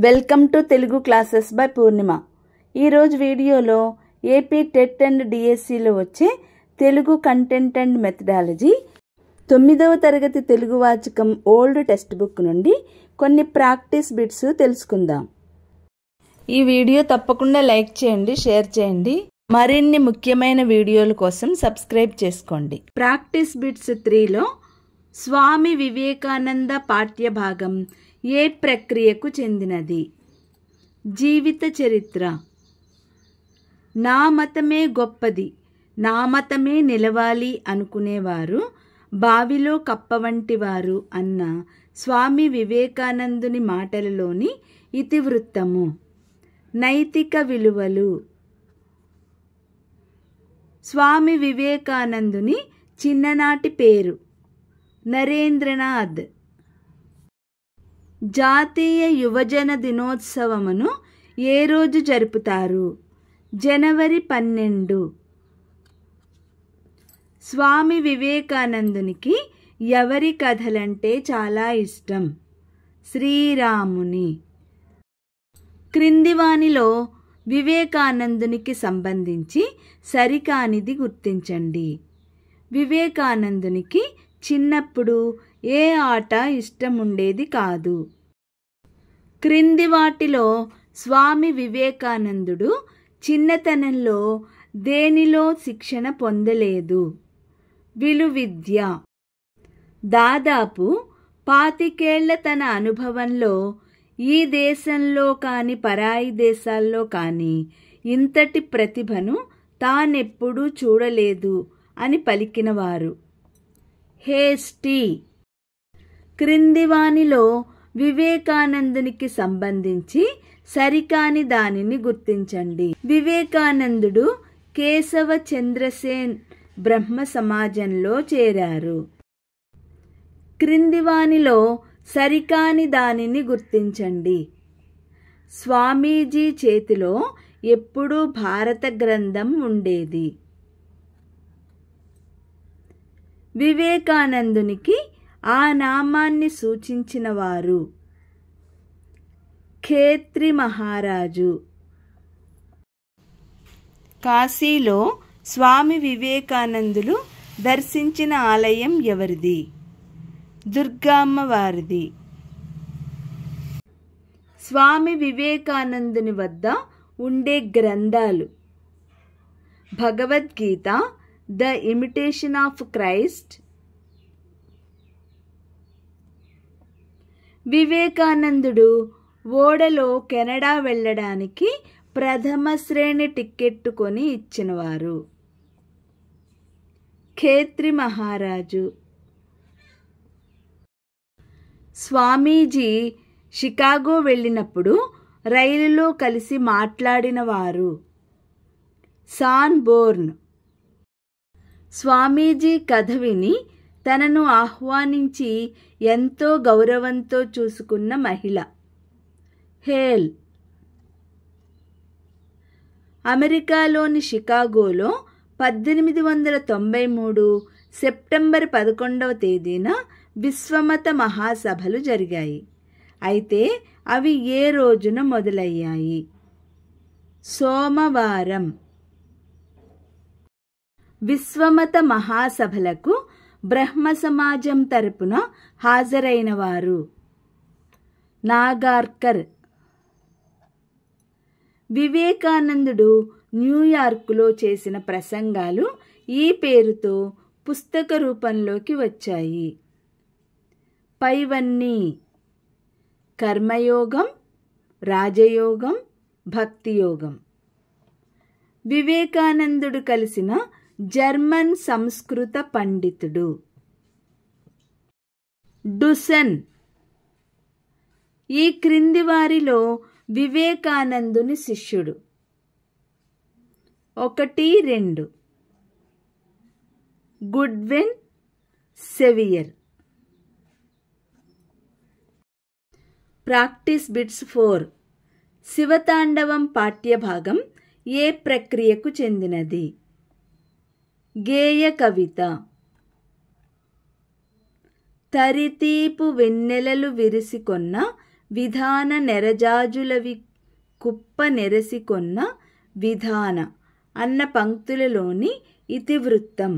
Welcome to Telugu classes by Poornima. ఈరోజు వీడియోలో AP TET and డిఎస్సిలో వచ్చే తెలుగు కంటెంట్ అండ్ మెథడాలజీ 9వ తరగతి తెలుగు వాచకం ఓల్డ్ టెక్స్ట్ బుక్ నుండి కొన్ని ప్రాక్టీస్ బిట్స్ తెలుసుకుందాం. ఈ వీడియో తప్పకుండా లైక్ చేయండి, షేర్ చేయండి. మరిన్ని ముఖ్యమైన వీడియోల కోసం సబ్స్క్రైబ్ చేసుకోండి. ప్రాక్టీస్ బిట్స్ 3లో స్వామి వివేకానంద పాఠ్యభాగం ఏ ప్రక్రియకు చెందినది? జీవిత చరిత్ర. నా మతమే గొప్పది, నా మతమే నిలవాలి అనుకునేవారు బావిలో కప్ప వంటి వారు అన్న స్వామి వివేకానందుని మాటలలోని ఇతివృత్తము. నైతిక విలువలు. స్వామి వివేకానందుని చిన్ననాటి పేరు నరేంద్రనాథ్. జాతీయ యువజన దినోత్సవమును ఏ రోజు జరుపుతారు? జనవరి 12. స్వామి వివేకానందునికి ఎవరి కథలంటే చాలా ఇష్టం? శ్రీరాముని. క్రింది వానిలో వివేకానందునికి సంబంధించి సరికానిది గుర్తించండి. వివేకానందునికి చిన్నప్పుడు ఏ ఆట ఇష్టం ఉండేది కాదు. క్రింది వాటిలో స్వామి వివేకానందుడు చిన్నతనంలో దేనిలో శిక్షణ పొందలేదు? విలువిద్య. దాదాపు 25 ఏళ్ల తన అనుభవంలో ఈ దేశంలో కాని పరాయి దేశాల్లో కానీ ఇంతటి ప్రతిభను తానెప్పుడూ చూడలేదు అని పలికినవారు. హేస్టీ. క్రింది వానిలో వివేకానందునికి సంబంధించి సరికాని దానిని గుర్తించండి. వివేకానందుడు కేశవ చంద్రసేన్ బ్రహ్మ సమాజంలో చేరారు. క్రింది వానిలో సరికాని దానిని గుర్తించండి. స్వామీజీ చేతిలో ఎప్పుడూ భారత గ్రంథం ఉండేది. వివేకానందునికి ఆ నామాన్ని సూచించిన వారు? ఖేత్రి మహారాజు. కాశీలో స్వామి వివేకానందులు దర్శించిన ఆలయం ఎవరిది? దుర్గామ్మ వారిది. స్వామి వివేకానందుని వద్ద ఉండే గ్రంథాలు: Bhagavad Gita, the imitation of Christ. వివేకానందుడు ఓడలో కెనడా వెళ్ళడానికి ప్రథమ శ్రేణి టిక్కెట్టు కొని ఇచ్చినవారు? ఖేత్రి మహారాజు. స్వామీజీ షికాగో వెళ్ళినప్పుడు రైలులో కలిసి మాట్లాడినవారు? సాన్బోర్న్. స్వామీజీ కథ విని తనను ఆహ్వానించి ఎంతో గౌరవంతో చూసుకున్న మహిళ? హేల్. అమెరికాలోని షికాగోలో 1893 సెప్టెంబర్ 11వ తేదీన విశ్వమత మహాసభలు జరిగాయి. అయితే అవి ఏ రోజున మొదలయ్యాయి? సోమవారం. విశ్వమత మహాసభలకు బ్రహ్మ సమాజం తరపున హాజరైనవారు? నాగార్కర్. వివేకానందుడు న్యూయార్కులో చేసిన ప్రసంగాలు ఈ పేరుతో పుస్తక రూపంలోకి వచ్చాయి. పైవన్నీ: కర్మయోగం, రాజయోగం, భక్తియోగం. వివేకానందుడు కలిసిన జర్మన్ సంస్కృత పండితుడు? డుసన్. ఈ క్రింది వారిలో వివేకానందుని శిష్యుడు? 1, 2. Goodwin, severe. Practice bits 4. శివతాండవం పాఠ్యభాగం ఏ ప్రక్రియకు చెందినది? గేయ కవిత. తరితీపు వెన్నెలలు విరిసికొన్న విధాన నెరజాజులవి కుప్ప నెరసికొన్న విధాన అన్న పంక్తులలోని ఇతివృత్తం.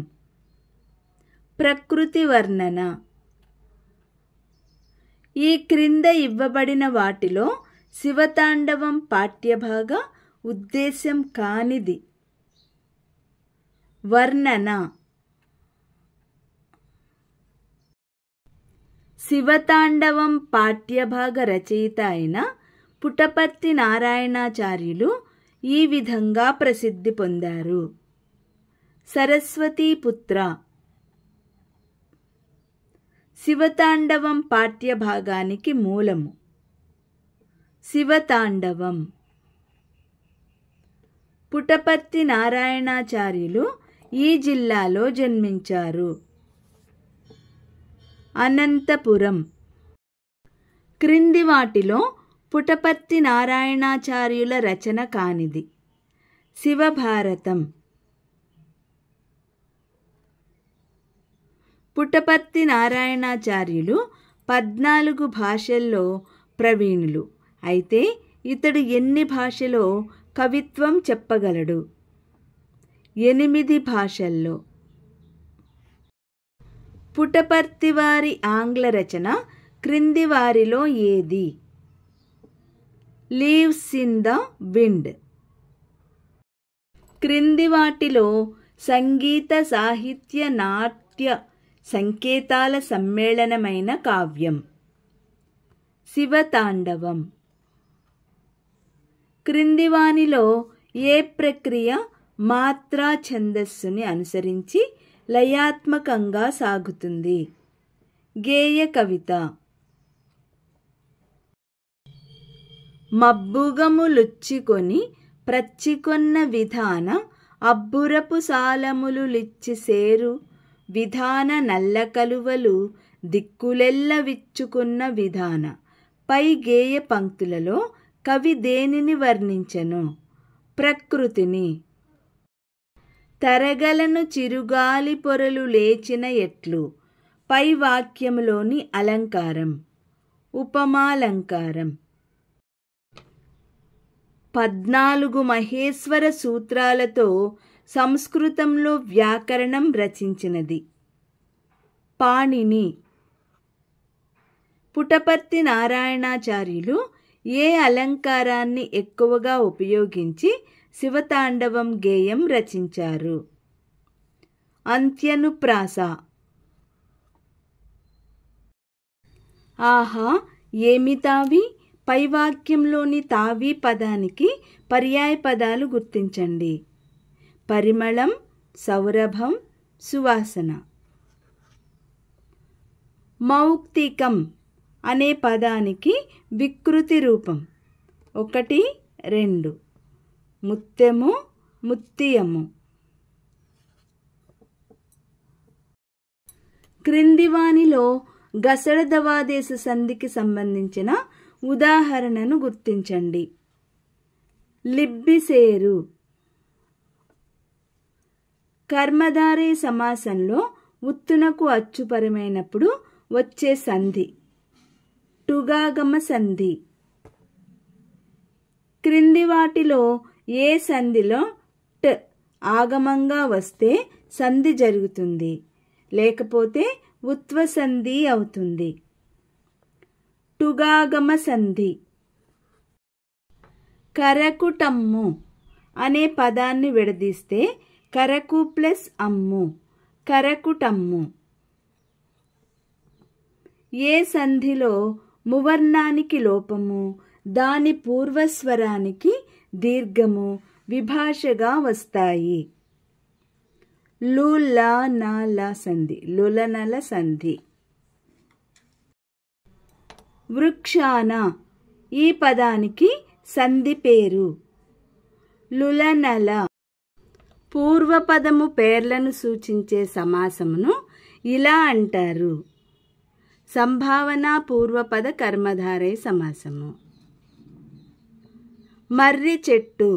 ప్రకృతి వర్ణన. ఈ క్రింద ఇవ్వబడిన వాటిలో శివతాండవం పాఠ్యభాగ ఉద్దేశ్యం కానిది. వర్ణన. శివతాండవం పాఠ్యభాగ రచయిత అయిన పుట్టపర్తి నారాయణాచార్యులు ఈ విధంగా ప్రసిద్ధి పొందారు. సరస్వతీపుత్ర. శివతాండవం పాఠ్యభాగానికి మూలము. శివతాండవం. పుట్టపర్తి నారాయణాచార్యులు ఈ జిల్లాలో జన్మించారు. అనంతపురం. క్రింది వాటిలో పుట్టపర్తి నారాయణాచార్యుల రచన కానిది. శివభారతం. పుట్టపర్తి నారాయణాచార్యులు 14 భాషల్లో ప్రవీణులు. అయితే ఇతడు ఎన్ని భాషలో కవిత్వం చెప్పగలడు? 8 భాషల్లో. పుట్టపర్తి వారి ఆంగ్ల రచన క్రింది వారిలో ఏది? Leaves in the wind. క్రింది వాటిలో సంగీత సాహిత్య నాట్య సంకేతాల సమ్మేళనమైన కావ్యం. శివతాండవం. క్రింది వానిలో ఏ ప్రక్రియ మాత్రా ఛందస్సుని అనుసరించి లయాత్మకంగా సాగుతుంది? గేయ కవిత. మబ్బుగములుచ్చికొని ప్రచ్చికొన్న విధాన అబ్బురపు సాలములు లిచ్చి సేరు విధాన నల్ల కలువలు దిక్కులెల్ల విచ్చుకున్న విధాన. పై గేయ పంక్తులలో కవి దేనిని వర్ణించెను? ప్రకృతిని. తరగలను చిరుగాలి పొరలు లేచిన ఎట్లు. పై వాక్యములోని అలంకారం. ఉపమాలంకారం. 14 మహేశ్వర సూత్రాలతో సంస్కృతంలో వ్యాకరణం రచించినది. పాణిని. పుట్టపర్తి నారాయణాచార్యులు ఏ అలంకారాన్ని ఎక్కువగా ఉపయోగించి శివతాండవం గేయం రచించారు? అంత్యనుప్రాస. ఆహా ఏమి తావి? పై వాక్యంలోని తావి పదానికి పర్యాయ పదాలు గుర్తించండి. పరిమళం, సౌరభం, సువాసన. మౌక్తికం అనే పదానికి వికృతి రూపం. 1, 2. ముత్యము, ముత్తియము. క్రింది వానిలో గసడదవాదేశ సంధికి సంబంధించిన ఉదాహరణను గుర్తించండి. లిబ్బిసేరు. కర్మధారయ సమాసంలో ఉత్తునకు అచ్చుపరమైనప్పుడు వచ్చే సంధి టుగాగమ సంధి. క్రింది వాటిలో ఏ సంధిలో ట్ ఆగమంగా వస్తే సంధి జరుగుతుంది, లేకపోతే ఉత్వ సంధి అవుతుంది? టుగాగమ సంధి. కరకుటమ్ము అనే పదాన్ని విడదీస్తే కరకు ప్లస్ అమ్ము, కరకుటమ్ము. ఏ సంధిలో మువర్ణానికి లోపము, దాని పూర్వస్వరానికి దీర్ఘము విభాషగా వస్తాయి? లులనల సంధి, లులనల సంధి. వృక్షాన ఈ పదానికి సంధి పేరు లులనల. పూర్వపదము పేర్లను సూచించే సమాసమును ఇలా అంటారు: సంభావన పూర్వపద కర్మధారయ సమాసము. మర్రి చెట్టు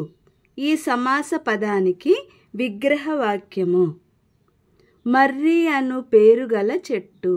ఈ సమాస పదానికి విగ్రహవాక్యము. మర్రి అను పేరు గల చెట్టు.